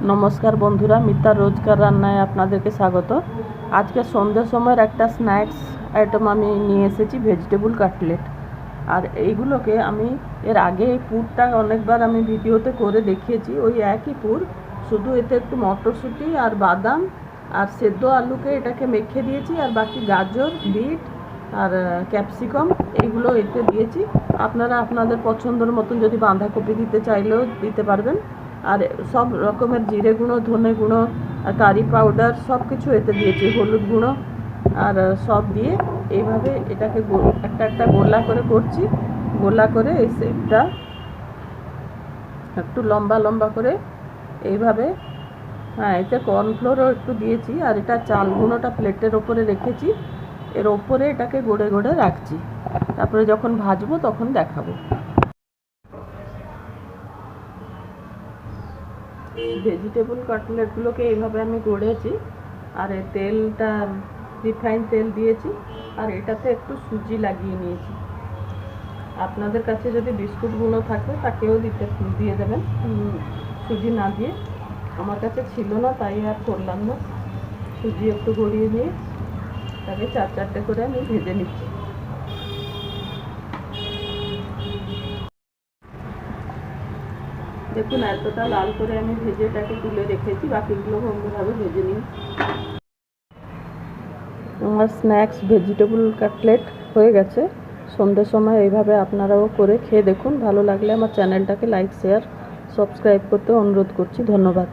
নমস্কার বন্ধুরা, মিতার রোজকার রান্নায় আপনাদেরকে স্বাগত। আজকে সন্ধ্যের সময়ের একটা স্ন্যাক্স আইটেম আমি নিয়ে এসেছি, ভেজিটেবল কাটলেট। আর এইগুলোকে আমি এর আগে এই পুরটা অনেকবার আমি ভিডিওতে করে দেখিয়েছি, ওই একই পুর, শুধু এতে একটু মটরশুঁটি আর বাদাম আর সেদ্ধ আলুকে এটাকে মেখে দিয়েছি, আর বাকি গাজর, বিট আর ক্যাপসিকাম এইগুলো এতে দিয়েছি। আপনারা আপনাদের পছন্দের মতন যদি বাঁধাকপি দিতে চাইলেও দিতে পারবেন। আর সব রকমের জিরে গুঁড়ো, ধনে গুঁড়ো আর কারি পাউডার সব কিছু এতে দিয়েছি, হলুদ গুঁড়ো আর সব দিয়ে এইভাবে এটাকে একটা একটা গোলা করে করছি। গোলা করে এই শেপটা একটু লম্বা লম্বা করে এইভাবে, হ্যাঁ, এতে কর্নফ্লোরও একটু দিয়েছি। আর এটা চাল গুঁড়োটা প্লেটের ওপরে রেখেছি, এর ওপরে এটাকে গড়ে গড়ে রাখছি, তারপরে যখন ভাজবো তখন দেখাবো। ভেজিটেবল কাটলেটগুলোকে এইভাবে আমি গড়েছি, আর এই তেলটা রিফাইন তেল দিয়েছি, আর এটাতে একটু সুজি লাগিয়ে নিয়েছি। আপনাদের কাছে যদি বিস্কুট গুঁড়ো থাকে তাকেও দিয়ে দেবেন, সুজি না দিয়ে। আমার কাছে ছিল না তাই আর করলাম না। সুজি একটু গড়িয়ে নিয়ে তাকে চার চারটে করে আমি ভেজে নিচ্ছি। দেখুন এতটা লাল করে আমি ভেজে এটাকে তুলে রেখেছি, বাকিগুলো অন্যভাবে ভেজে নিই। আমার স্ন্যাক্স ভেজিটেবল কাটলেট হয়ে গেছে। সন্ধ্যের সময় এইভাবে আপনারাও করে খেয়ে দেখুন। ভালো লাগলে আমার চ্যানেলটাকে লাইক, শেয়ার, সাবস্ক্রাইব করতে অনুরোধ করছি। ধন্যবাদ।